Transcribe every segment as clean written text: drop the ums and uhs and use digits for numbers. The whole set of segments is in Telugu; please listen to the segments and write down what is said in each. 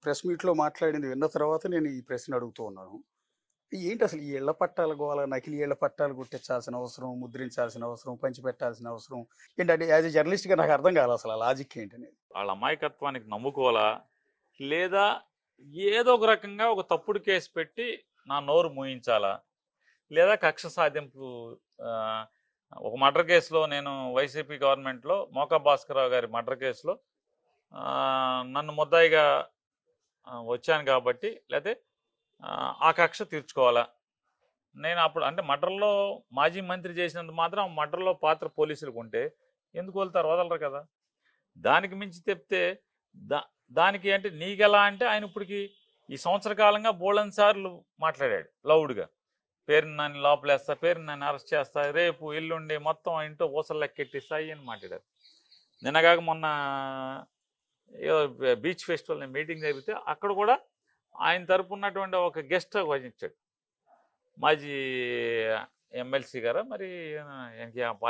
ప్రెస్ మీట్‌లో మాట్లాడింది విన్న తర్వాత నేను ఈ ప్రశ్న అడుగుతూ ఉన్నాను. ఏంటి అసలు ఈ ఇళ్ల పట్టాల గోల, నకిలీ ఇళ్ల పట్టాలు గుట్టించాల్సిన అవసరం, ముద్రించాల్సిన అవసరం, పంచిపెట్టాల్సిన అవసరం ఏంటంటే యాస్ ఎ జర్నలిస్ట్‌గా నాకు అర్థం కాలే అసలు ఆ లాజిక్ ఏంటనేది. వాళ్ళ అమాయకత్వానికి నమ్ముకోవాలా, లేదా ఏదో ఒక రకంగా ఒక తప్పుడు కేసు పెట్టి నా నోరు మూయించాలా, లేదా కక్ష సాధింపు. ఆ, ఒక మర్డర్ కేసులో నేను వైసీపీ గవర్నమెంట్లో మోకా భాస్కరరావు గారి మర్డర్ కేసులో ఆ, నన్ను ముద్దాయిగా వచ్చాను కాబట్టి, లేకపోతే ఆ కక్ష తీర్చుకోవాలా. నేను అప్పుడు అంటే మర్డర్లో మాజీ మంత్రి చేసినంత మాత్రం మర్డర్లో పాత్ర పోలీసులకు ఉంటే ఎందుకు వెళ్తారు, వదలరు కదా. దానికి మించి చెప్తే దా దానికి అంటే నీకెలా అంటే ఆయన ఇప్పటికి ఈ సంవత్సర కాలంగా బోళన్ సార్లు మాట్లాడాడు లౌడ్గా. పేరుని నన్ను లోపలేస్తా, పేరుని నన్ను అరెస్ట్ చేస్తా, రేపు ఎల్లుండి మొత్తం ఆ ఇంట్లో ఊసలు లెక్కెట్టిస్తాయి అని మాట్లాడారు. నిన్నగాక మొన్న బీచ్ ఫెస్టివల్ మీటింగ్ జరిగితే అక్కడ కూడా ఆయన తరపు ఉన్నటువంటి ఒక గెస్ట్ వహించాడు, మాజీ ఎమ్మెల్సీ గారా మరి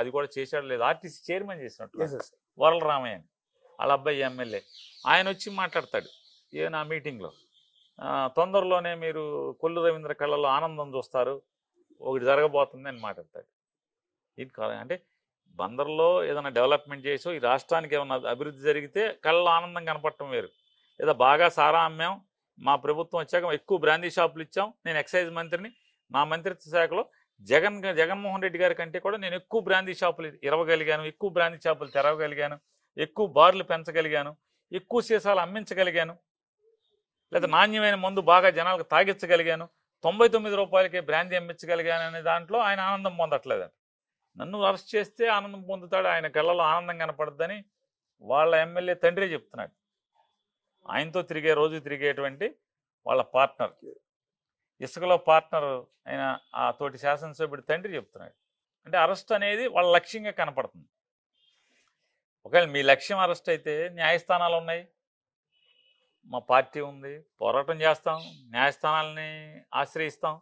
అది కూడా చేశాడు లేదు, ఆర్టీసీ చైర్మన్ చేసినట్టు ఎస్ ఎస్. వరలరామయ్య అని, వాళ్ళ అబ్బాయి ఎమ్మెల్యే. ఆయన వచ్చి మాట్లాడతాడు నా మీటింగ్లో, తొందరలోనే మీరు కొల్లు రవీంద్ర కళ్ళలో ఆనందం చూస్తారు, ఒకటి జరగబోతుంది అని మాట్లాడతాడు. ఇది అంటే బందర్లో ఏదైనా డెవలప్మెంట్ చేసో ఈ రాష్ట్రానికి ఏమైనా అభివృద్ధి జరిగితే కళ్ళలో ఆనందం కనపడటం వేరు. లేదా బాగా సారా అమ్మాం, ప్రభుత్వం వచ్చాక ఎక్కువ బ్రాందీ షాపులు ఇచ్చాం, నేను ఎక్సైజ్ మంత్రిని, నా మంత్రిత్వ శాఖలో జగన్మోహన్ రెడ్డి గారి కంటే కూడా నేను ఎక్కువ బ్రాందీ షాపులు ఇరవగలిగాను, ఎక్కువ బ్రాందీ షాపులు తెరవగలిగాను, ఎక్కువ బార్లు పెంచగలిగాను, ఎక్కువ సీసాలు అమ్మించగలిగాను, లేదా నాణ్యమైన మందు బాగా జనాలకు తాగించగలిగాను, 99 రూపాయలకే బ్రాందీ అమ్మించగలిగాను అనే దాంట్లో ఆయన ఆనందం పొందట్లేదండి. నన్ను అరెస్ట్ చేస్తే ఆనందం పొందుతాడు, ఆయన కళ్ళలో ఆనందం కనపడద్దని వాళ్ళ ఎమ్మెల్యే తండ్రి చెప్తున్నాడు. ఆయనతో రోజు తిరిగేటువంటి వాళ్ళ పార్ట్నర్, ఇసుకలో పార్ట్నర్ అయిన ఆ తోటి శాసనసభ్యుడి తండ్రి చెప్తున్నాడు. అంటే అరెస్ట్ అనేది వాళ్ళ లక్ష్యంగా కనపడుతుంది. ఒకవేళ మీ లక్ష్యం అరెస్ట్ అయితే న్యాయస్థానాలు ఉన్నాయి, మా పార్టీ ఉంది, పోరాటం చేస్తాం, న్యాయస్థానాలని ఆశ్రయిస్తాం,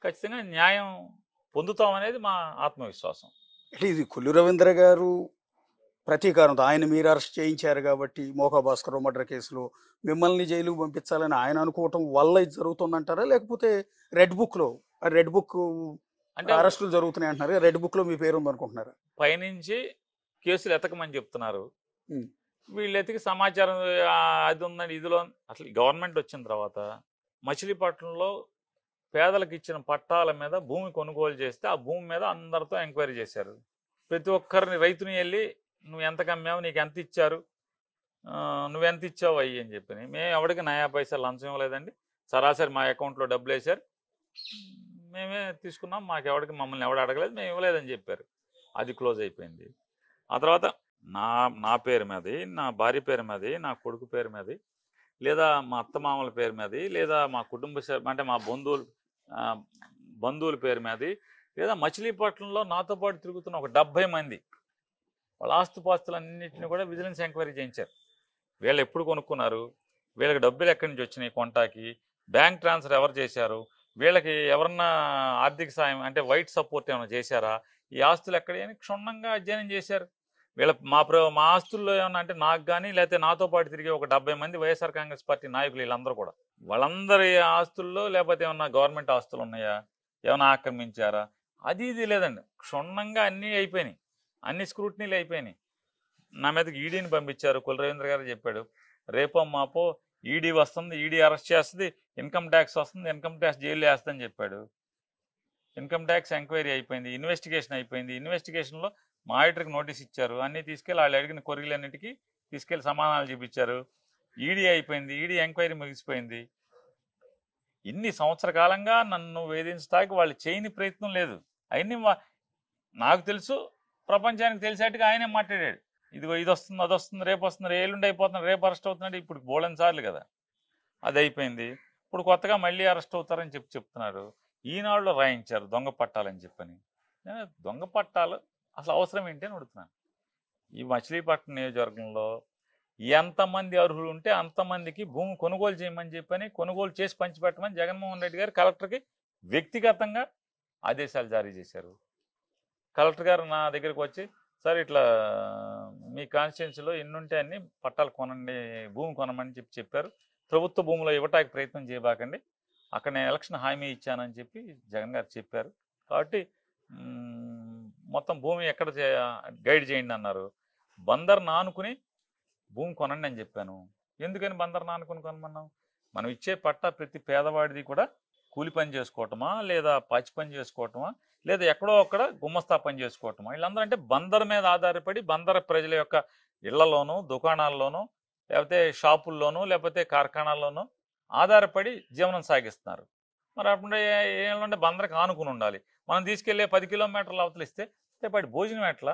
ఖచ్చితంగా న్యాయం పొందుతాం అనేది మా ఆత్మవిశ్వాసం. అంటే ఇది కొల్లు రవీంద్ర గారు ప్రతీకారంతో ఆయన మీరు అరెస్ట్ చేయించారు కాబట్టి మోకా భాస్కర్ మర్డర్ కేసులో మిమ్మల్ని జైలుకు పంపించాలని ఆయన అనుకోవటం వల్ల ఇది జరుగుతుందంటారా, లేకపోతే రెడ్ బుక్లో రెడ్ బుక్ అంటే అరెస్టులు జరుగుతున్నాయి అంటున్నారు, రెడ్ బుక్లో మీ పేరు ఉందనుకుంటున్నారా? పైనుంచి కేసులు ఎతకమని చెప్తున్నారు, ఉమ్. వీళ్ళు ఎతికి సమాచారం అది ఉందని ఇదిలో. అసలు గవర్నమెంట్ వచ్చిన తర్వాత మచిలీపట్నంలో పేదలకు ఇచ్చిన పట్టాల మీద భూమి కొనుగోలు చేస్తే ఆ భూమి మీద అందరితో ఎంక్వైరీ చేశారు. ప్రతి ఒక్కరిని రైతుని వెళ్ళి నువ్వు ఎంత కమ్మావు, నీకు ఎంత ఇచ్చారు, నువ్వెంత ఇచ్చావు అయ్యి అని చెప్పి. మేము ఎవరికి నయా పైసలు లంచం ఇవ్వలేదండి, సరాసరి మా అకౌంట్లో డబ్బులు వేశారు, మేమే తీసుకున్నాం, మాకెవడికి మమ్మల్ని ఎవడు అడగలేదు, మేము ఇవ్వలేదని చెప్పారు. అది క్లోజ్ అయిపోయింది. ఆ తర్వాత నా పేరు మీది, నా భార్య పేరు మీది, నా కొడుకు పేరు మీది, లేదా మా అత్తమామల పేరు మీది, లేదా మా కుటుంబ అంటే మా బంధువుల పేరు మీది, లేదా మచిలీపట్నంలో నాతో పాటు తిరుగుతున్న ఒక 70 మంది వాళ్ళ ఆస్తుపాస్తులన్నింటినీ కూడా విజిలెన్స్ ఎంక్వైరీ చేయించారు. వీళ్ళు ఎప్పుడు కొనుక్కున్నారు, వీళ్ళకి డబ్బులు ఎక్కడి నుంచి వచ్చినాయి కొంటాకి, బ్యాంక్ ట్రాన్స్ఫర్ ఎవరు చేశారు, వీళ్ళకి ఎవరన్నా ఆర్థిక సాయం అంటే వైట్ సపోర్ట్ ఏమైనా చేశారా, ఈ ఆస్తులు ఎక్కడని క్షుణ్ణంగా అధ్యయనం చేశారు. వీళ్ళ మా ఆస్తుల్లో ఏమన్నా అంటే నాకు కానీ లేకపోతే నాతో పాటు తిరిగే ఒక 70 మంది వైఎస్ఆర్ కాంగ్రెస్ పార్టీ నాయకులు వీళ్ళందరూ కూడా వాళ్ళందరి ఆస్తుల్లో లేకపోతే ఏమన్నా గవర్నమెంట్ ఆస్తులు ఉన్నాయా, ఏమైనా ఆక్రమించారా, అది ఇది లేదండి, క్షుణ్ణంగా అన్నీ అయిపోయినాయి, అన్ని స్క్రూటినీలు అయిపోయినాయి. నా మీదకి ఈడీని పంపించారు. కుల రవీంద్ర గారు చెప్పాడు, రేపో మాపో ఈడీ వస్తుంది, ఈడీ అరెస్ట్ చేస్తుంది, ఇన్కమ్ ట్యాక్స్ వస్తుంది, ఇన్కమ్ ట్యాక్స్ జైలు వేస్తుందని చెప్పాడు. ఇన్కమ్ ట్యాక్స్ ఎంక్వైరీ అయిపోయింది, ఇన్వెస్టిగేషన్ అయిపోయింది, ఇన్వెస్టిగేషన్లో మా ఆడిటర్కి నోటీస్ ఇచ్చారు, అన్నీ తీసుకెళ్ళి వాళ్ళు అడిగిన కొరీలన్నిటికీ తీసుకెళ్ళి సమాధానాలు చూపించారు. ఈడీ అయిపోయింది, ఈడీ ఎంక్వైరీ ముగిసిపోయింది. ఇన్ని సంవత్సర కాలంగా నన్ను వేధించడానికి వాళ్ళు చేయని ప్రయత్నం లేదు. అవన్నీ నాకు తెలుసు, ప్రపంచానికి తెలిసేట్టుగా ఆయనే మాట్లాడాడు, ఇదిగో ఇది వస్తుంది, అది వస్తుంది, రేపు వస్తుంది, ఏళ్ళుండి అయిపోతుంది, రేపు అరెస్ట్ అవుతున్నాడు. ఇప్పుడు బోళన్ సార్లు కదా అది అయిపోయింది, ఇప్పుడు కొత్తగా మళ్ళీ అరెస్ట్ అవుతారని చెప్తున్నారు. ఈనాడులో రాయించారు దొంగ పట్టాలని చెప్పని. దొంగ పట్టాలు అసలు అవసరం ఏంటి అని అడుగుతున్నాను. ఈ మచిలీపట్నం నియోజకవర్గంలో ఎంతమంది అర్హులు ఉంటే అంతమందికి భూమి కొనుగోలు చేయమని చెప్పని, కొనుగోలు చేసి పంచిపెట్టమని జగన్మోహన్ రెడ్డి గారు కలెక్టర్కి వ్యక్తిగతంగా ఆదేశాలు జారీ చేశారు. కలెక్టర్ గారు నా దగ్గరికి వచ్చి, సార్ ఇట్లా మీ కాన్స్టిట్యున్సీలో ఎన్నుంటే అన్ని పట్టాలు కొనండి, భూమి కొనమని చెప్పారు, ప్రభుత్వ భూములు ఇవ్వటానికి ప్రయత్నం చేయబాకండి, అక్కడ నేను ఎలక్షన్ హామీ ఇచ్చానని చెప్పి జగన్ గారు చెప్పారు. కాబట్టి మొత్తం భూమి ఎక్కడ గైడ్ చేయండి అన్నారు. బందర్ను ఆనుకుని భూమి కొనండి అని చెప్పాను. ఎందుకని బందర్ను ఆనుకుని కొనమన్నాం? మనం ఇచ్చే పట్టా ప్రతి పేదవాడిది కూడా కూలి పని చేసుకోవటమా, లేదా పాచి పని చేసుకోవటమా, లేదా ఎక్కడో అక్కడ గుమ్మస్తా పని చేసుకోవటమా, వీళ్ళందరూ అంటే బందర్ మీద ఆధారపడి బందర్ ప్రజల యొక్క ఇళ్లలోనూ, దుకాణాల్లోనూ, లేకపోతే షాపుల్లోనూ, లేకపోతే కార్ఖానాల్లోనూ ఆధారపడి జీవనం సాగిస్తున్నారు. మరి అప్పుడు ఏమంటే బందరికి ఆనుకుని ఉండాలి. మనం తీసుకెళ్లే 10 కిలోమీటర్ల అవతల ఇస్తే రేపు భోజనం ఎట్లా?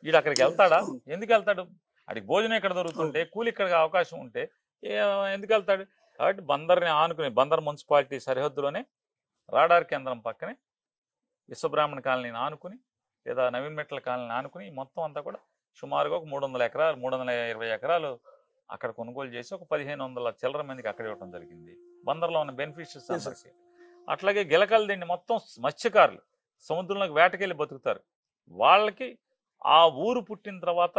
వీడు అక్కడికి వెళ్తాడా? ఎందుకు వెళ్తాడు? అడికి భోజనం ఇక్కడ దొరుకుతుంటే, కూలి ఇక్కడ అవకాశం ఉంటే ఎందుకు వెళ్తాడు? కాబట్టి బందర్ని ఆనుకుని, బందర్ మున్సిపాలిటీ సరిహద్దులోనే రాడార్ కేంద్రం పక్కనే విశ్వబ్రాహ్మణ కాలనీని ఆనుకుని, లేదా నవీన్ మెట్ల కాలనీని ఆనుకుని మొత్తం అంతా కూడా సుమారుగా ఒక 300 ఎకరాలు, 320 ఎకరాలు అక్కడ కొనుగోలు చేసి ఒక 1500 చిల్లర మందికి అక్కడ ఇవ్వడం జరిగింది. బందర్లో ఉన్న బెనిఫిషియర్స్ అందరికీ. అట్లాగే గిలకలు దిండి మొత్తం మత్స్యకారులు సముద్రంలోకి వేటకెళ్ళి బతుకుతారు. వాళ్ళకి ఆ ఊరు పుట్టిన తర్వాత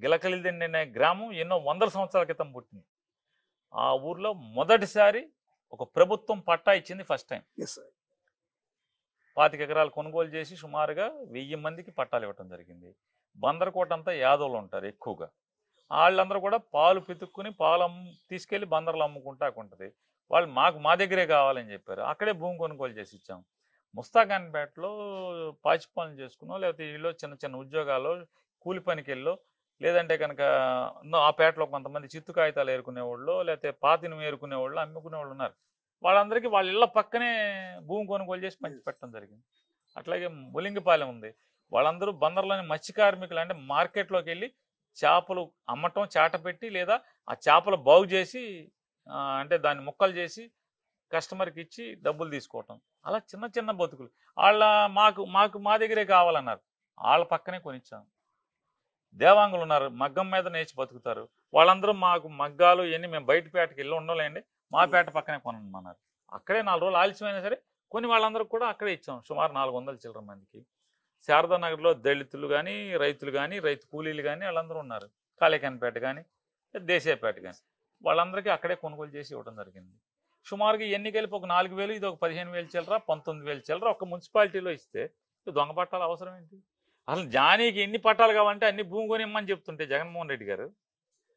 గిలకలిదిండి అనే గ్రామం ఎన్నో వందల సంవత్సరాల క్రితం పుట్టింది. ఆ ఊర్లో మొదటిసారి ఒక ప్రభుత్వం పట్టా ఇచ్చింది ఫస్ట్ టైం. 25 ఎకరాలు కొనుగోలు చేసి సుమారుగా 1000 మందికి పట్టాలు ఇవ్వటం జరిగింది. బందరకోట అంతా యాదవులు ఉంటారు ఎక్కువగా. వాళ్ళందరూ కూడా పాలు పితుక్కుని పాలు తీసుకెళ్లి బందర్లో అమ్ముకుంటా ఉంటుంది. వాళ్ళు మా దగ్గరే కావాలని చెప్పారు. అక్కడే భూమి కొనుగోలు చేసి ఇచ్చాం. ముస్తాఖాన్పేటలో పాచి పనులు చేసుకున్నాం, లేకపోతే వీళ్ళు చిన్న చిన్న ఉద్యోగాలు కూలి పనికి వెళ్ళో, లేదంటే కనుక ఆ పేటలో కొంతమంది చిత్తు కాగితాలు ఏరుకునేవాళ్ళు, లేకపోతే పాతిని ఏరుకునేవాళ్ళు, అమ్ముకునేవాళ్ళు ఉన్నారు. వాళ్ళందరికీ వాళ్ళ ఇళ్ల పక్కనే భూమి కొనుగోలు చేసి పంచి పెట్టడం జరిగింది. అట్లాగే బొలింగిపాలెం ఉంది. వాళ్ళందరూ బందర్లోని మత్స్య కార్మికులు, అంటే మార్కెట్లోకి వెళ్ళి చేపలు అమ్మటం, చాట పెట్టి, లేదా ఆ చేపలు బాగు చేసి అంటే దాన్ని ముక్కలు చేసి కస్టమర్కి ఇచ్చి డబ్బులు తీసుకోవటం. అలా చిన్న చిన్న బతుకులు. మా దగ్గరే కావాలన్నారు. వాళ్ళ పక్కనే కొనిచ్చాం. దేవాంగులు ఉన్నారు, మగ్గం మీద నేర్చి బతుకుతారు. వాళ్ళందరూ మాకు మగ్గాలు ఇవన్నీ మేము బయట పేటకి వెళ్ళి ఉండలేండి, మా పేట పక్కనే కొనమన్నారు. అక్కడే 4 రోజులు ఆలస్యమైనా సరే కొన్ని వాళ్ళందరూ కూడా అక్కడే ఇచ్చాం. సుమారు 400 చిల్లర మందికి. శారదానగర్లో దళితులు కానీ, రైతులు కానీ, రైతు కూలీలు కానీ వాళ్ళందరూ ఉన్నారు. కాళేకాన్పేట కానీ, దేశాయపేట కానీ, వాళ్ళందరికీ అక్కడే కొనుగోలు చేసి ఇవ్వడం జరిగింది. సుమారుగా ఎన్ని కలిపి ఒక 4000, ఇది ఒక 15,000 చిల్లర, 19,000 చిల్లర ఒక మున్సిపాలిటీలో ఇస్తే దొంగ పట్టాలు అవసరం ఏంటి? అసలు జానీకి ఎన్ని పట్టాలు కావాలంటే అన్ని భూమి కొని ఇమ్మని చెప్తుంటే జగన్మోహన్ రెడ్డి గారు,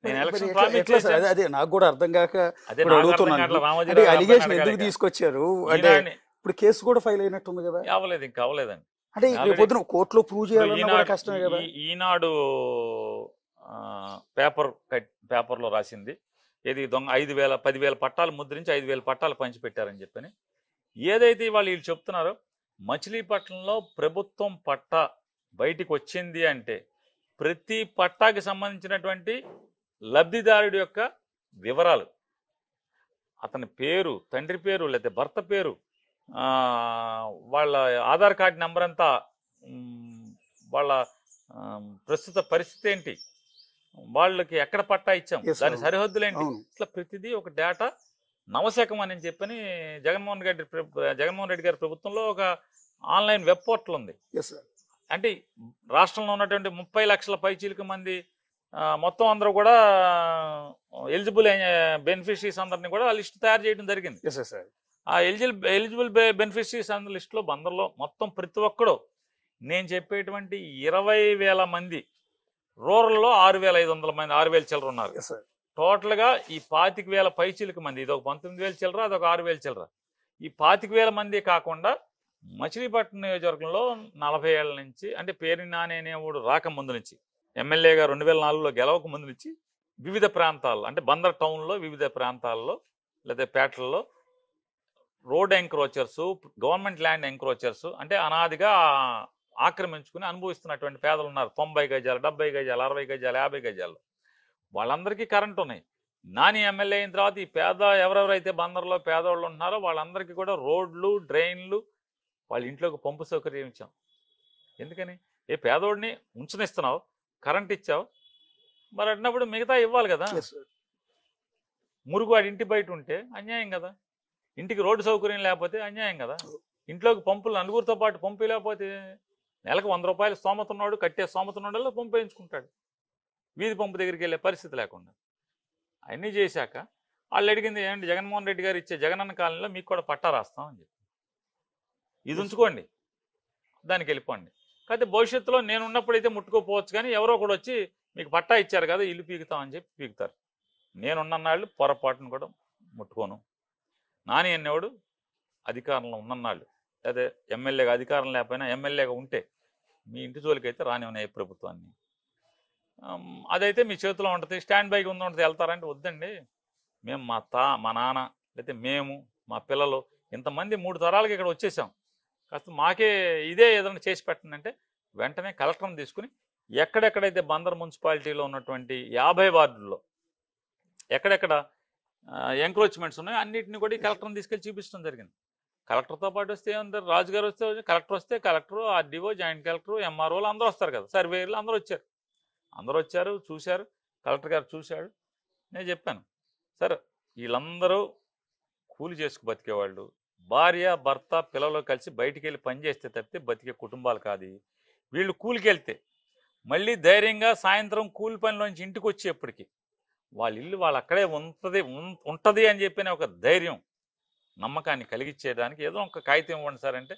నేను ఎలక్షన్ అదే నాకు కూడా అర్థం కాక అలిగేషన్ ఎందుకు తీసుకొచ్చారు అంటే ఇప్పుడు కేసు కూడా ఫైల్ అయినట్టుంది కదా? అవ్వలేదు, ఇంకా అవ్వలేదండి. అంటే పొద్దున కోర్టులో ప్రూవ్ చేయాలన్నా కష్టమే కదా. ఈనాడు పేపర్లో రాసింది ఏది దొంగ 5,000 10,000 పట్టాలు ముద్రించి 5,000 పట్టాలు పంచిపెట్టారని చెప్పని. ఏదైతే వీళ్ళు చెప్తున్నారో మచిలీపట్నంలో ప్రభుత్వం పట్టా బయటికి వచ్చింది అంటే ప్రతి పట్టాకి సంబంధించినటువంటి లబ్ధిదారుడి యొక్క వివరాలు, అతని పేరు, తండ్రి పేరు, లేకపోతే భర్త పేరు, వాళ్ళ ఆధార్ కార్డు నెంబర్ అంతా, వాళ్ళ ప్రస్తుత పరిస్థితి ఏంటి, వాళ్ళకి ఎక్కడ పట్టా ఇచ్చాం, దాని సరిహద్దులు ఏంటి, ఇట్లా ప్రతిదీ ఒక డేటా నవశకం అని చెప్పని జగన్మోహన్ రెడ్డి గారి ప్రభుత్వంలో ఒక ఆన్లైన్ వెబ్ పోర్టల్ ఉంది. అంటే రాష్ట్రంలో ఉన్నటువంటి 30 లక్షల పైచీలకు మంది మొత్తం అందరూ కూడా ఎలిజిబుల్ బెనిఫిషరీస్ అందరినీ కూడా లిస్ట్ తయారు చేయడం జరిగింది. ఆ ఎలిజిబుల్ బెనిఫిషరీస్ అందరి లిస్టులో బందర్లో మొత్తం ప్రతి ఒక్కడు నేను చెప్పేటువంటి 20,000 మంది, రూరల్లో 6,500 మంది, 6,000 చిల్లర ఉన్నారు. టోటల్గా ఈ 25,000 పైచీలకు మంది, ఇది ఒక 19,000 చిల్లర, అదొక 6,000 చిల్లర. ఈ 25,000 మంది కాకుండా మచిలీపట్నం నియోజకవర్గంలో 40 ఏళ్ల నుంచి, అంటే పేరు నాని అనేవాడు రాకముందు నుంచి, ఎమ్మెల్యేగా 2004లో గెలవక ముందు నుంచి వివిధ ప్రాంతాల్లో, అంటే బందర్ టౌన్లో వివిధ ప్రాంతాల్లో లేదా పేటల్లో road encroachers, government land encroachers, అంటే అనాదిగా ఆక్రమించుకుని అనుభవిస్తున్నటువంటి పేదలు ఉన్నారు. 90 గజాలు, 70 గజాలు, 60 గజాలు, 50 గజాలు. వాళ్ళందరికీ కరెంట్ ఉన్నాయి. నాని ఎమ్మెల్యే అయిన తర్వాత ఈ ఎవరెవరైతే బందర్లో పేదవాళ్ళు ఉంటున్నారో వాళ్ళందరికీ కూడా రోడ్లు, డ్రైన్లు, వాళ్ళ ఇంట్లోకి పంపు సౌకర్యం ఇచ్చాం. ఎందుకని? ఏ పేదోడిని ఉంచనిస్తున్నావు, కరెంట్ ఇచ్చావు, మరి అన్నప్పుడు మిగతా ఇవ్వాలి కదా. మురుగు వాడి ఇంటి బయట ఉంటే అన్యాయం కదా, ఇంటికి రోడ్డు సౌకర్యం లేకపోతే అన్యాయం కదా, ఇంట్లోకి పంపులు నలుగురితో పాటు పంపు లేకపోతే నెలకు 100 రూపాయలు స్తోమత ఉన్నాడు, కట్టే స్తోమత ఉన్నాడు, పంపు వేయించుకుంటాడు. వీధి పంపు దగ్గరికి వెళ్ళే పరిస్థితి లేకుండా అన్నీ చేశాక వాళ్ళు అడిగింది ఏంటి, జగన్మోహన్ రెడ్డి గారు ఇచ్చే జగనన్న కాలనీలో మీకు కూడా పట్టా రాస్తాం అని చెప్పి, ఇది ఉంచుకోండి, దానికి వెళ్ళిపోండి. కాకపోతే భవిష్యత్తులో నేను ఉన్నప్పుడైతే ముట్టుకోపోవచ్చు, కానీ ఎవరో కూడా వచ్చి మీకు పట్టా ఇచ్చారు కదా ఇల్లు పీకుతామని చెప్పి పీకుతారు. నేనున్నన్నాళ్ళు పొరపాటును కూడా ముట్టుకోను. నాని అనేవాడు అధికారంలో ఉన్నన్నాళ్ళు, అదే ఎమ్మెల్యేగా అధికారం లేకపోయినా ఎమ్మెల్యేగా ఉంటే మీ ఇంటి జోలికైతే రానివ్వను ఏ ప్రభుత్వాన్ని. అదైతే మీ చేతిలో ఉంటుంది, స్టాండ్ బైకి ఉంటుంది, వెళ్తారంటే వద్దండి. మేము మా నాన్న లేకపోతే మేము మా పిల్లలు ఇంతమంది 3 తరాలకి ఇక్కడ వచ్చేసాం, కాస్త మాకే ఇదే ఏదైనా చేసి పెట్టండి అంటే వెంటనే కలెక్టర్ని తీసుకుని ఎక్కడెక్కడైతే బందర్ మున్సిపాలిటీలో ఉన్నటువంటి 50 వార్డుల్లో ఎక్కడెక్కడ ఎంక్రోచ్మెంట్స్ ఉన్నాయో అన్నింటినీ కూడా కలెక్టర్ని తీసుకెళ్ళి చూపించడం జరిగింది. కలెక్టర్తో పాటు వస్తే ఏమంటారు, రాజుగారు వస్తే కలెక్టర్ వస్తే కలెక్టరు, ఆర్డీఓ, జాయింట్ కలెక్టరు, ఎంఆర్ఓలు అందరూ వస్తారు కదా, సర్వేయర్లు అందరూ వచ్చారు, చూశారు. కలెక్టర్ గారు చూశాడు. నేను చెప్పాను, సార్ వీళ్ళందరూ కూలి చేసుకు బతికేవాళ్ళు, భార్య భర్త పిల్లలు కలిసి బయటికి వెళ్ళి పని చేస్తే తప్పితే బతికే కుటుంబాలు కాదు. వీళ్ళు కూలికి వెళ్తే మళ్ళీ ధైర్యంగా సాయంత్రం కూలి పనిలోంచి ఇంటికి వచ్చేప్పటికి వాళ్ళ ఇల్లు వాళ్ళు అక్కడే ఉంటుంది అని చెప్పిన ఒక ధైర్యం, నమ్మకాన్ని కలిగించేయడానికి ఏదో ఒక కాగితం ఇవ్వండి సార్ అంటే,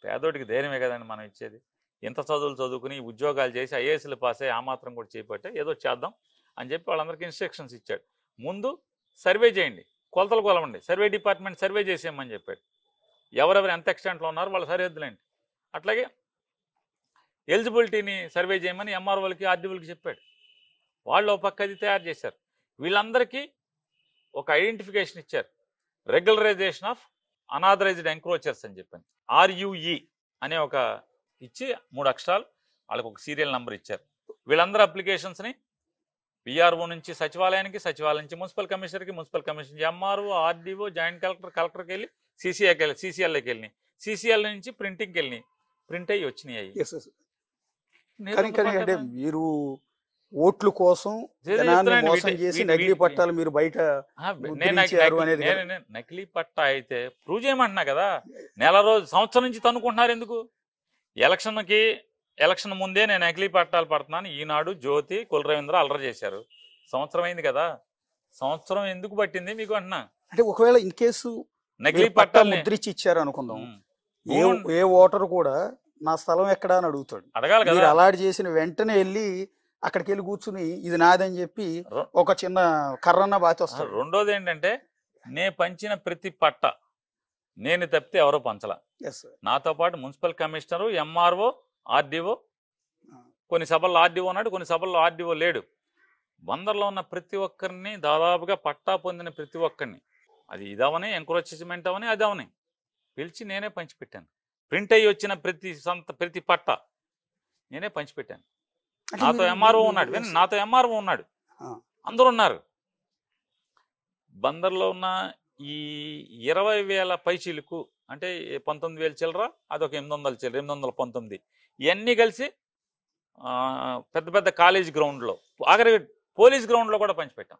పేదోడికి ధైర్యమే కదండి మనం ఇచ్చేది. ఇంత చదువులు చదువుకుని ఉద్యోగాలు చేసి ఐఏఎస్లు పాస్ అయ్యి ఆ మాత్రం కూడా చేయబట్టే ఏదో చేద్దాం అని చెప్పి వాళ్ళందరికీ ఇన్స్ట్రక్షన్స్ ఇచ్చాడు. ముందు సర్వే చేయండి, కొలతలు కొలవండి, సర్వే డిపార్ట్మెంట్ సర్వే చేసేయమని చెప్పాడు. ఎవరెవరు ఎంత ఎక్స్టెంట్లో ఉన్నారు వాళ్ళ సరిహద్దులేండి. అట్లాగే ఎలిజిబిలిటీని సర్వే చేయమని ఎంఆర్ఓలకి, ఆర్డీఓలకి చెప్పాడు. వాళ్ళు ఒక పక్క అది తయారు చేశారు. వీళ్ళందరికీ ఒక ఐడెంటిఫికేషన్ ఇచ్చారు, రెగ్యులరైజేషన్ ఆఫ్ అనాథరైజ్డ్ ఎంక్రోచర్స్ అని చెప్పాను, RUE అనే ఒక ఇచ్చి 3 అక్షరాలు వాళ్ళకి ఒక సీరియల్ నెంబర్ ఇచ్చారు. వీళ్ళందరూ అప్లికేషన్స్ని PRO నుంచి సచివాలయానికి, సచివాలయం నుంచి మున్సిపల్ కమిషనర్కి, మున్సిపల్ కమిషనర్ నుంచి MRO, ఆర్డీఓ, జాయింట్ కలెక్టర్, కలెక్టర్కి వెళ్ళి CCLకి వెళ్ళి, CCL నుంచి ప్రింటింగ్కి వెళ్ళి ప్రింట్ అయ్యి వచ్చినాయి. అంటే మీరు ఓట్ల కోసం మోసం చేసి నకిలీ పట్టాలు మీరు బయట నకిలీ పట్టా అయితే ప్రూవ్ చేయమంటున్నా కదా. సంవత్సరం నుంచి తనుకుంటున్నారు ఎందుకు? ఎలక్షన్ ముందే నేను నకిలీ పట్టాలు పడుతున్నాను, ఈనాడు, జ్యోతి, కుల రవీంద్ర అల్లరి చేశారు. సంవత్సరం అయింది కదా, సంవత్సరం ఎందుకు పట్టింది మీకు అంటున్నా. అంటే ఒకవేళ ఇన్ కేసు నకిలీ పట్టాలు ముద్రించి ఇచ్చారు అనుకుందాం, ఏ ఓటర్ కూడా నా స్థలం ఎక్కడా అని అడుగుతాడు, అడగాలి కదా. అలాట్ చేసిన వెంటనే వెళ్ళి అక్కడికి వెళ్ళి కూర్చుని ఇది నాదని చెప్పి ఒక చిన్న కర్రన్న బాతి వస్తాడు. రెండోది ఏంటంటే, నే పంచిన ప్రతి పట్ట నేను తప్పితే ఎవరో పంచలా. నాతో పాటు మున్సిపల్ కమిషనరు, MRO, ఆర్డీఓ, కొన్ని సభల్లో ఆర్డీఓ ఉన్నాడు, కొన్ని సభల్లో ఆర్డీఓ లేడు. బందర్లో ఉన్న ప్రతి ఒక్కరిని, దాదాపుగా పట్టా పొందిన ప్రతి ఒక్కరిని, అది ఇదవని, ఎంక్రోచ్మెంట్ అవని, అది అవని పిలిచి నేనే పంచిపెట్టాను. ప్రింట్ అయ్యి వచ్చిన ప్రతి పట్ట నేనే పంచిపెట్టాను. నాతో MRO ఉన్నాడు, నాతో MRO ఉన్నాడు, అందరూ ఉన్నారు. బందర్లో ఉన్న ఈ 20,000 పైచీలకు అంటే 19,000 చిల్లర, అదొక 800 చిల్లర, 819, ఇవన్నీ కలిసి పెద్ద పెద్ద కాలేజ్ గ్రౌండ్లో, ఆఖరి పోలీస్ గ్రౌండ్లో కూడా పంచిపెట్టాం.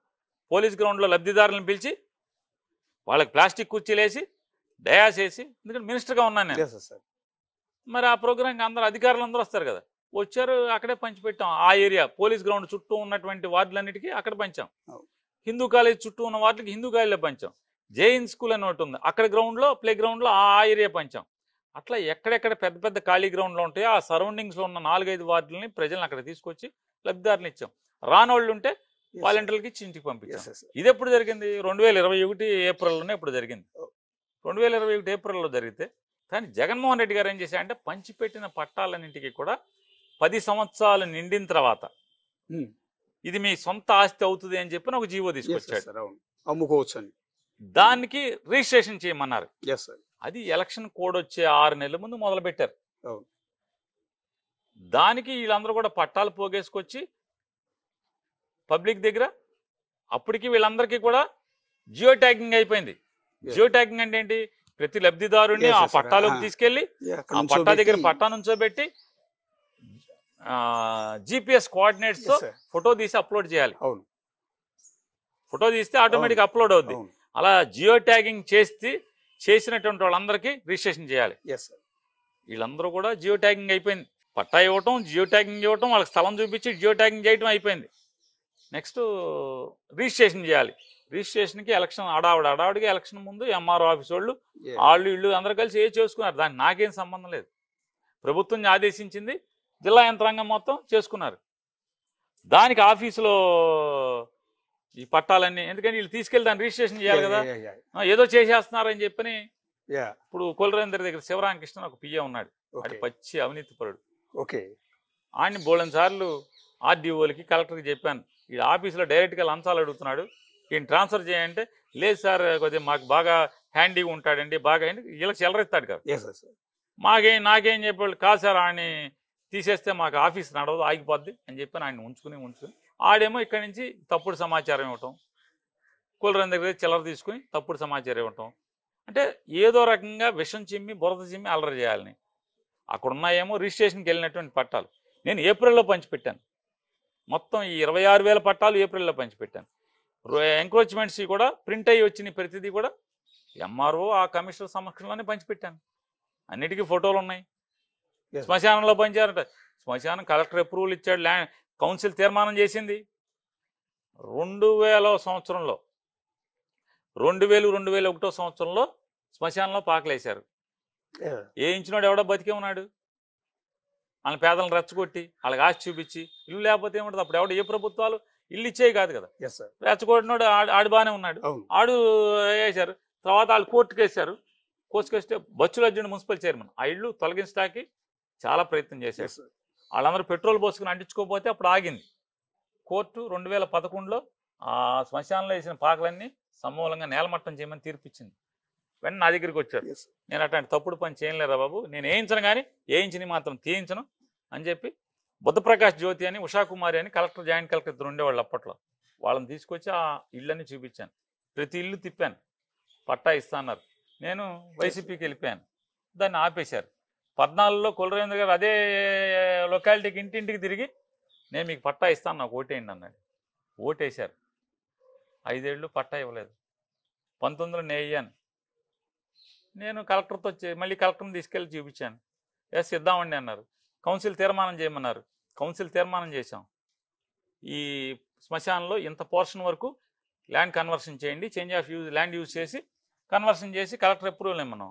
పోలీస్ గ్రౌండ్లో లబ్ధిదారులను పిలిచి వాళ్ళకి ప్లాస్టిక్ కుర్చీలు వేసి డయాస్ వేసి, ఎందుకంటే మినిస్టర్గా ఉన్నాను నేను, మరి ఆ ప్రోగ్రాంకి అందరూ అధికారులు అందరూ వస్తారు కదా, వచ్చారు, అక్కడే పంచిపెట్టాం. ఆ ఏరియా పోలీస్ గ్రౌండ్ చుట్టూ ఉన్నటువంటి వార్డులన్నిటికీ అక్కడ పంచాం. హిందూ కాలేజ్ చుట్టూ ఉన్న వార్డులకి హిందూ కాలేజీలో పంచాం. జైన్ స్కూల్ అని ఒకటి ఉంది, అక్కడ గ్రౌండ్లో, ప్లే గ్రౌండ్లో ఆ ఏరియా పంచాం. అట్లా ఎక్కడెక్కడ పెద్ద పెద్ద ఖాళీ గ్రౌండ్లో ఉంటాయో ఆ సరౌండింగ్స్లో ఉన్న 4-5 వార్డులని ప్రజలను అక్కడ తీసుకొచ్చి లబ్ధిదారులు ఇచ్చాం. రానోళ్ళు ఉంటే వాలంటీర్లకి ఇచ్చి ఇంటికి పంపించాం. ఇది ఎప్పుడు జరిగింది? 2021 ఏప్రిల్లోనే ఎప్పుడు జరిగింది. 2021 ఏప్రిల్లో జరిగితే, కానీ జగన్మోహన్ రెడ్డి గారు ఏం చేశారంటే, పంచిపెట్టిన పట్టాలన్నింటికి కూడా 10 సంవత్సరాలు నిండిన తర్వాత ఇది మీ సొంత ఆస్తి అవుతుంది అని చెప్పి ఒక జీవో తీసుకొచ్చాడు, అమ్ముకోవచ్చు అని. దానికి రిజిస్ట్రేషన్ చేయమన్నారు. అది ఎలక్షన్ కోడ్ వచ్చే 6 నెలల ముందు మొదలు పెట్టారు. దానికి వీళ్ళందరూ కూడా పట్టాలు పోగేసుకొచ్చి పబ్లిక్ దగ్గర, అప్పటికి వీళ్ళందరికీ కూడా జియో ట్యాగింగ్ అయిపోయింది. జియో ట్యాగింగ్ అంటే ఏంటి? ప్రతి లబ్ధిదారుని ఆ పట్టాలోకి తీసుకెళ్లి ఆ పట్టా దగ్గర పట్టా నుంచోబెట్టి GPS కోఆర్డినేట్స్ తో ఫోటో తీసి అప్లోడ్ చేయాలి. ఫోటో తీస్తే ఆటోమేటిక్ అప్లోడ్ అవుద్ది. అలా జియో ట్యాగింగ్ చేసినటువంటి వాళ్ళందరికీ రిజిస్ట్రేషన్ చేయాలి. వీళ్ళందరూ కూడా జియో ట్యాగింగ్ అయిపోయింది. పట్టా ఇవ్వటం, జియో ట్యాగింగ్ ఇవ్వటం, వాళ్ళకి స్థలం చూపించి జియో ట్యాగింగ్ చేయటం అయిపోయింది. నెక్స్ట్ రిజిస్ట్రేషన్ చేయాలి. రిజిస్ట్రేషన్కి ఎలక్షన్ అడావిడికి ఎలక్షన్ ముందు ఎంఆర్ఓ ఆఫీస్ వాళ్ళు ఇళ్ళు అందరూ కలిసి చేసుకున్నారు. దానికి నాకేం సంబంధం లేదు. ప్రభుత్వం ఆదేశించింది, జిల్లా యంత్రాంగం మొత్తం చేసుకున్నారు. దానికి ఆఫీసులో ఈ పట్టాలన్నీ ఎందుకంటే వీళ్ళు తీసుకెళ్ళి దాన్ని రిజిస్ట్రేషన్ చేయాలి కదా, ఏదో చేసేస్తున్నారని చెప్పని. ఇప్పుడు కొలరేందర్ దగ్గర శివరామకృష్ణ ఒక పిఏ ఉన్నాడు, అది పచ్చి అవినీతి పరుడు. ఆయన్ని బోళని సార్లు ఆర్డీఓలకి కలెక్టర్కి చెప్పాను, ఈ ఆఫీసులో డైరెక్ట్గా లంచాలు అడుగుతున్నాడు, ఈయన ట్రాన్స్ఫర్ చేయంటే లేదు సార్ కొద్దిగా మాకు బాగా హ్యాండీగా ఉంటాడండి, బాగా వీళ్ళకి చెలరెత్తాడు కదా. నాకేం చెప్పాడు, కాదు సార్ ఆయన తీసేస్తే మాకు ఆఫీస్ నడవదు, ఆగిపోద్ది అని చెప్పి ఆయన ఉంచుకుని ఆడేమో ఇక్కడి నుంచి తప్పుడు సమాచారం ఇవ్వటం, కూలర్ దగ్గర చిల్లర తీసుకుని తప్పుడు సమాచారం ఇవ్వటం. అంటే ఏదో రకంగా విషం చిమ్మి బురద చిమ్మి అల్లరి చేయాలని. అక్కడ ఉన్నాయేమో రిజిస్ట్రేషన్కి వెళ్ళినటువంటి పట్టాలు నేను ఏప్రిల్లో పంచిపెట్టాను. మొత్తం ఈ 26,000 పట్టాలు ఏప్రిల్లో పంచిపెట్టాను. ఎంక్రోచ్మెంట్స్ కూడా ప్రింట్ అయ్యి వచ్చిన ప్రతిదీ కూడా ఎంఆర్ఓ ఆ కమిషనర్ సమక్షంలోనే పంచిపెట్టాను. అన్నిటికీ ఫోటోలు ఉన్నాయి. శ్మశానంలో పంచారంట. శ్మశానం కలెక్టర్ అప్రూవల్ ఇచ్చాడు, కౌన్సిల్ తీర్మానం చేసింది. 2000 సంవత్సరంలో 2001 సంవత్సరంలో శ్మశానంలో పాకలేశారు. ఏ ఇంచినాడు ఎవడో బతికే ఉన్నాడు. వాళ్ళ పేదలను రెచ్చగొట్టి వాళ్ళకి ఆశ చూపించి ఇల్లు లేకపోతే ఏముంటుంది. అప్పుడు ఎవడు ఏ ప్రభుత్వాలు ఇల్లు ఇచ్చేవి కాదు కదా. రెచ్చగొట్టినాడు ఆడు బాగానే ఉన్నాడు, ఆడు వేశారు. తర్వాత వాళ్ళు కోర్టుకు వేశారు. కోర్టుకు వేస్తే బచ్చులర్జునుడు మున్సిపల్ చైర్మన్ ఆ ఇల్లు తొలగించడానికి చాలా ప్రయత్నం చేశారు. వాళ్ళందరూ పెట్రోల్ పోసుకుని అంటించుకోకపోతే అప్పుడు ఆగింది. కోర్టు 2011లో ఆ శ్మశానంలో వేసిన పాకలన్నీ సమూలంగా నేలమట్టం చేయమని తీర్పిచ్చింది. వెంటనే నా దగ్గరికి వచ్చారు. నేను అట్లాంటి తప్పుడు పని చేయలేరా బాబు, నేను వేయించను కానీ వేయించిని మాత్రం తీయించను అని చెప్పి బుద్ధప్రకాష్ జ్యోతి అని ఉషాకుమారి అని కలెక్టర్ జాయింట్ కలెక్టర్ ఇద్దరు ఉండేవాళ్ళు అప్పట్లో. వాళ్ళని తీసుకొచ్చి ఆ ఇళ్ళని చూపించాను. ప్రతి ఇల్లు తిప్పాను, పట్టా ఇస్తా అన్నారు. నేను వైసీపీకి వెళ్ళిపోయాను, దాన్ని ఆపేశారు. 14లో కులరేంద్ర గారు అదే లొకాలిటీకి ఇంటింటికి తిరిగి నేను మీకు పట్టా ఇస్తాను, నాకు ఓటేయండి అన్నాడు. ఓటేశారు. 5 ఏళ్ళు పట్టా ఇవ్వలేదు. 19లో నేను అయ్యాను. నేను కలెక్టర్తో మళ్ళీ కలెక్టర్ని తీసుకెళ్ళి చూపించాను. ఎస్ ఇద్దామండి అన్నారు. కౌన్సిల్ తీర్మానం చేయమన్నారు. కౌన్సిల్ తీర్మానం చేశాం. ఈ శ్మశానంలో ఇంత పోర్షన్ వరకు ల్యాండ్ కన్వర్షన్ చేయండి, చేంజ్ ఆఫ్ ల్యాండ్ యూజ్ చేసి కన్వర్షన్ చేసి కలెక్టర్ అప్రూవల్ ఇమ్మన్నాం.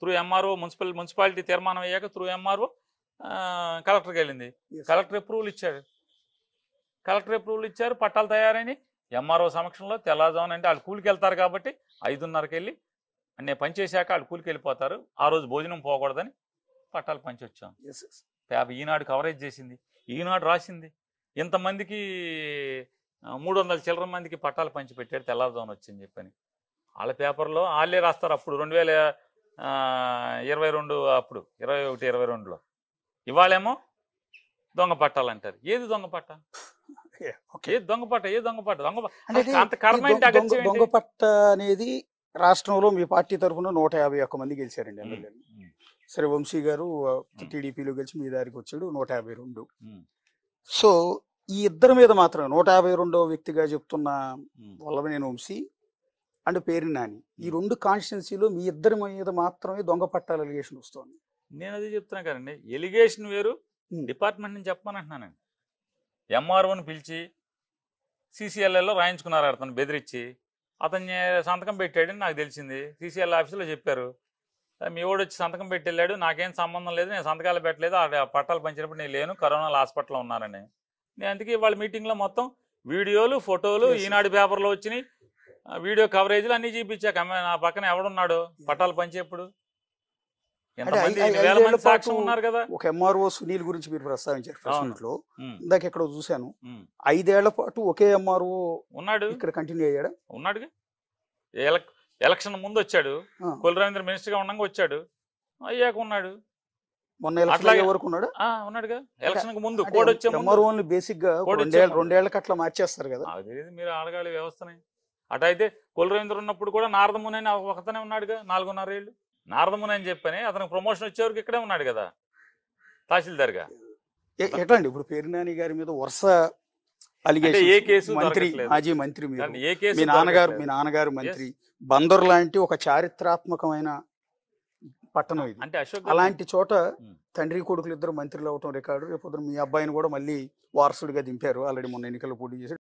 త్రూ ఎంఆర్ఓ మున్సిపాలిటీ తీర్మానం అయ్యాక త్రూ ఎంఆర్ఓ కలెక్టర్కి వెళ్ళింది. కలెక్టర్ అప్రూవల్ ఇచ్చారు. పట్టాలు తయారైన ఎంఆర్ఓ సమక్షంలో తెల్లవారుజామున, అంటే వాళ్ళు కూలికి వెళ్తారు కాబట్టి 5:30కి వెళ్ళి నేను పనిచేశాక వాళ్ళు కూలికి వెళ్ళిపోతారు. ఆ రోజు భోజనం పోకూడదని పట్టాలు పంచి వచ్చాం. ఈనాడు కవరేజ్ చేసింది, ఈనాడు రాసింది ఇంతమందికి 300 చిల్లర మందికి పట్టాలు పంచి పెట్టాడు తెల్లవారుజామున వచ్చింది చెప్పని. వాళ్ళ పేపర్లో వాళ్ళే రాస్తారు. అప్పుడు 2022 అప్పుడు 21-22లో. ఇవాళేమో దొంగ పట్టాలు అంటారు. ఏది దొంగ పట్ట? దొంగ పట్ట అనేది రాష్ట్రంలో మీ పార్టీ తరఫున 151 మంది గెలిచారండి ఎమ్మెల్యేలు. సరే, వంశీ గారు టీడీపీలో గెలిచి మీ దారికి వచ్చాడు 152. సో ఈ ఇద్దరి మీద మాత్రం 152వ వ్యక్తిగా చెప్తున్న వల్లభనేని వంశీ అండ్ పేర్ని నాని, ఈ 2 కాన్స్టిట్యున్సీలో మీ ఇద్దరి మీద మాత్రమే దొంగ పట్టాల ఎలిగేషన్ వస్తుంది. నేను అదే చెప్తున్నా కదండి, ఎలిగేషన్ వేరు, డిపార్ట్మెంట్ నుంచి చెప్పమని అంటున్నానండి. ఎంఆర్ఓని పిలిచి సిసిఎల్ఎల్లో రాయించుకున్నారు. అతను బెదిరించి అతన్ని సంతకం పెట్టాడని నాకు తెలిసింది. సిసిఎల్ ఆఫీసులో చెప్పారు, మీ వాడు వచ్చి సంతకం పెట్టి వెళ్ళాడు, నాకేం సంబంధం లేదు, నేను సంతకాలు పెట్టలేదు, ఆ పట్టాలు పంచినప్పుడు నేను లేను, కరోనాలో హాస్పిటల్లో ఉన్నానని. నేను అందుకే వాళ్ళ మీటింగ్లో మొత్తం వీడియోలు ఫోటోలు ఈనాడు పేపర్లో వచ్చినాయి, వీడియో కవరేజ్లు అన్నీ చూపించాక నా పక్కన ఎవడున్నాడు పట్టాలు పంచేప్పుడు. ఉన్నారు కదా. ఒక ఎంఆర్ఓ సునీల్ గురించి మీరు ప్రస్తావించారు ప్రెస్లో, ఇందాక ఎక్కడో చూశాను. 5 ఏళ్ల పాటు ఒకే ఎంఆర్ఓ ఉన్నాడు, ఇక్కడ కంటిన్యూ అయ్యాడు. ఉన్నాడు, ఎలక్షన్ ముందు వచ్చాడు, కులరవీంద్ర మినిస్టర్ గా ఉండగా వచ్చాడు, అయ్యాక ఉన్నాడు. మొన్న ఎలక్షన్ వరకు ఉన్నాడు, ఉన్నాడుగా. ఎలక్షన్ ముందు కోడ్ వచ్చే ఎంఆర్ఓని బేసిక్ గా 2 ఏళ్ళకి అట్లా మార్చేస్తారు కదా. మీరు అడగాలి వ్యవస్థని. అటైతే కులరవీంద్ర ఉన్నప్పుడు కూడా నారదముని అని ఒకతనే ఉన్నాడుగా 4.5 ఏళ్ళు. నారదముని అని చెప్పని అతనికి ప్రమోషన్ వచ్చేవరకు ఇక్కడే ఉన్నాడు కదా తహసీల్దార్గా. ఎట్లా అండి ఇప్పుడు పేర్నాని గారి మీద వరుస అలిగేషన్, ఏ కేసు మంత్రి, మాజీ మంత్రి, మీ నాన్నగారు మంత్రి, బందర్ లాంటి ఒక చారిత్రాత్మకమైన పట్టణం ఇది. అంటే అలాంటి చోట తండ్రి కొడుకులు ఇద్దరు మంత్రులు అవటం రికార్డు. రేపు మీ అబ్బాయిని కూడా మళ్ళీ వారసుడిగా దింపారు. ఆల్రెడీ మొన్న ఎన్నికల్లో పోటీ చేశాడు.